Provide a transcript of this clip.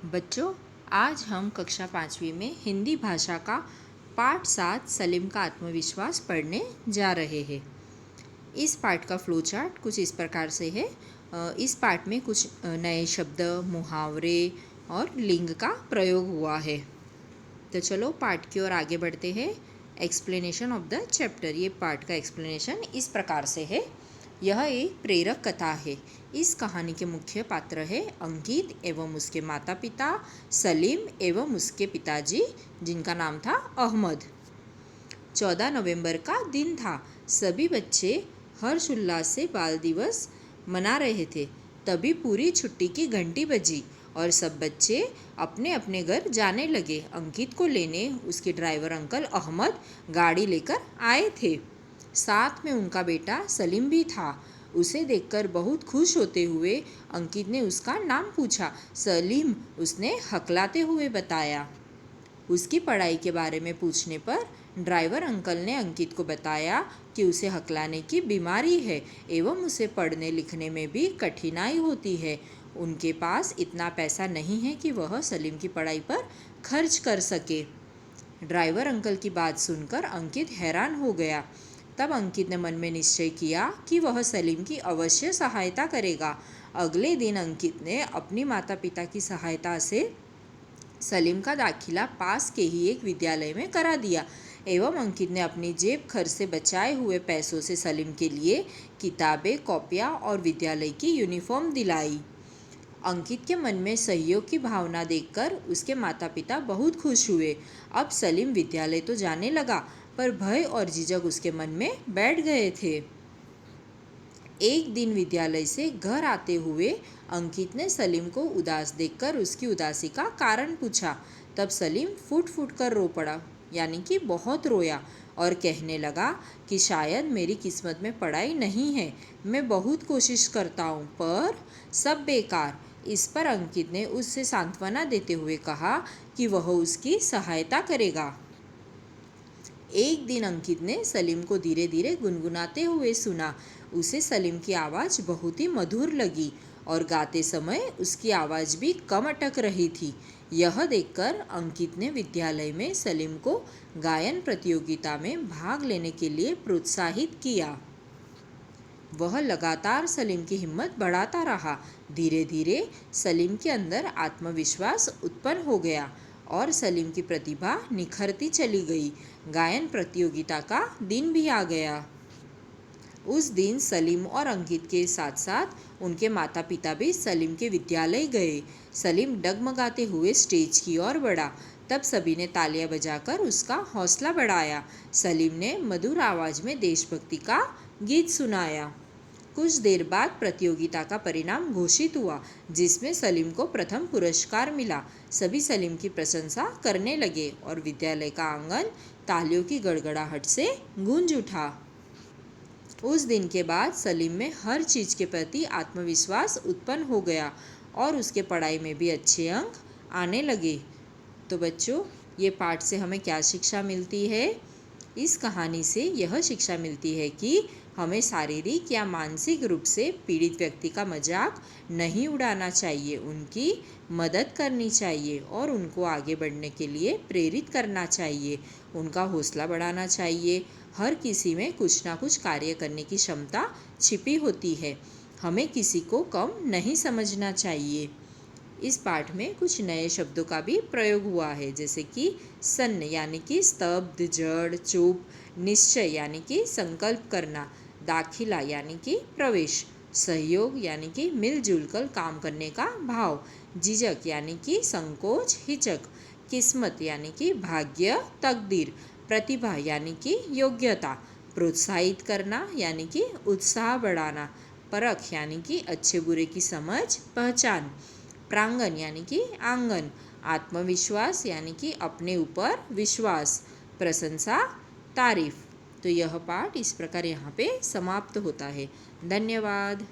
बच्चों, आज हम कक्षा 5वीं में हिंदी भाषा का पाठ 7 सलीम का आत्मविश्वास पढ़ने जा रहे हैं। इस पाठ का फ्लो चार्ट कुछ इस प्रकार से है। इस पाठ में कुछ नए शब्द, मुहावरे और लिंग का प्रयोग हुआ है। तो चलो पाठ की ओर आगे बढ़ते हैं। Explanation of the chapter. ये पाठ का एक्सप्लेनेशन इस प्रकार से है। यह एक प्रेरक कथा है। इस कहानी के मुख्य पात्र है अंकित एवं उसके माता पिता, सलीम एवं उसके पिताजी जिनका नाम था अहमद। 14 नवंबर का दिन था। सभी बच्चे हर्ष उल्लास से बाल दिवस मना रहे थे। तभी पूरी छुट्टी की घंटी बजी और सब बच्चे अपने अपने घर जाने लगे। अंकित को लेने उसके ड्राइवर अंकल अहमद गाड़ी लेकर आए थे। साथ में उनका बेटा सलीम भी था। उसे देखकर बहुत खुश होते हुए अंकित ने उसका नाम पूछा। सलीम, उसने हकलाते हुए बताया। उसकी पढ़ाई के बारे में पूछने पर ड्राइवर अंकल ने अंकित को बताया कि उसे हकलाने की बीमारी है एवं उसे पढ़ने लिखने में भी कठिनाई होती है। उनके पास इतना पैसा नहीं है कि वह सलीम की पढ़ाई पर खर्च कर सके। ड्राइवर अंकल की बात सुनकर अंकित हैरान हो गया। तब अंकित ने मन में निश्चय किया कि वह सलीम की अवश्य सहायता करेगा। अगले दिन अंकित ने अपनी माता पिता की सहायता से सलीम का दाखिला पास के ही एक विद्यालय में करा दिया एवं अंकित ने अपनी जेब खर्च से बचाए हुए पैसों से सलीम के लिए किताबें, कॉपियाँ और विद्यालय की यूनिफॉर्म दिलाई। अंकित के मन में सहयोग की भावना देखकर उसके माता पिता बहुत खुश हुए। अब सलीम विद्यालय तो जाने लगा, पर भय और झिझक उसके मन में बैठ गए थे। एक दिन विद्यालय से घर आते हुए अंकित ने सलीम को उदास देखकर उसकी उदासी का कारण पूछा। तब सलीम फूट फूट कर रो पड़ा, यानी कि बहुत रोया और कहने लगा कि शायद मेरी किस्मत में पढ़ाई नहीं है। मैं बहुत कोशिश करता हूँ पर सब बेकार। इस पर अंकित ने उससे सांत्वना देते हुए कहा कि वह उसकी सहायता करेगा। एक दिन अंकित ने सलीम को धीरे धीरे गुनगुनाते हुए सुना। उसे सलीम की आवाज़ बहुत ही मधुर लगी और गाते समय उसकी आवाज़ भी कम अटक रही थी। यह देखकर अंकित ने विद्यालय में सलीम को गायन प्रतियोगिता में भाग लेने के लिए प्रोत्साहित किया। वह लगातार सलीम की हिम्मत बढ़ाता रहा। धीरे धीरे सलीम के अंदर आत्मविश्वास उत्पन्न हो गया और सलीम की प्रतिभा निखरती चली गई। गायन प्रतियोगिता का दिन भी आ गया। उस दिन सलीम और अंकित के साथ साथ उनके माता पिता भी सलीम के विद्यालय गए। सलीम डगमगाते हुए स्टेज की ओर बढ़ा। तब सभी ने तालियां बजाकर उसका हौसला बढ़ाया। सलीम ने मधुर आवाज़ में देशभक्ति का गीत सुनाया। कुछ देर बाद प्रतियोगिता का परिणाम घोषित हुआ, जिसमें सलीम को प्रथम पुरस्कार मिला। सभी सलीम की प्रशंसा करने लगे और विद्यालय का आंगन तालियों की गड़गड़ाहट से गूंज उठा। उस दिन के बाद सलीम में हर चीज़ के प्रति आत्मविश्वास उत्पन्न हो गया और उसके पढ़ाई में भी अच्छे अंक आने लगे। तो बच्चों, ये पाठ से हमें क्या शिक्षा मिलती है? इस कहानी से यह शिक्षा मिलती है कि हमें शारीरिक या मानसिक रूप से पीड़ित व्यक्ति का मजाक नहीं उड़ाना चाहिए, उनकी मदद करनी चाहिए और उनको आगे बढ़ने के लिए प्रेरित करना चाहिए, उनका हौसला बढ़ाना चाहिए। हर किसी में कुछ ना कुछ कार्य करने की क्षमता छिपी होती है। हमें किसी को कम नहीं समझना चाहिए। इस पाठ में कुछ नए शब्दों का भी प्रयोग हुआ है, जैसे कि सन्न यानी कि स्तब्ध, जड़, चुप, निश्चय यानी कि संकल्प करना, दाखिला यानी कि प्रवेश, सहयोग यानी कि मिलजुल कर काम करने का भाव, झिझक यानी कि संकोच, हिचक, किस्मत यानी कि भाग्य, तकदीर, प्रतिभा यानी कि योग्यता, प्रोत्साहित करना यानी कि उत्साह बढ़ाना, परख यानी कि अच्छे बुरे की समझ, पहचान, प्रांगण यानी कि आंगन, आत्मविश्वास यानी कि अपने ऊपर विश्वास, प्रशंसा, तारीफ। तो यह पाठ इस प्रकार यहाँ पे समाप्त होता है। धन्यवाद।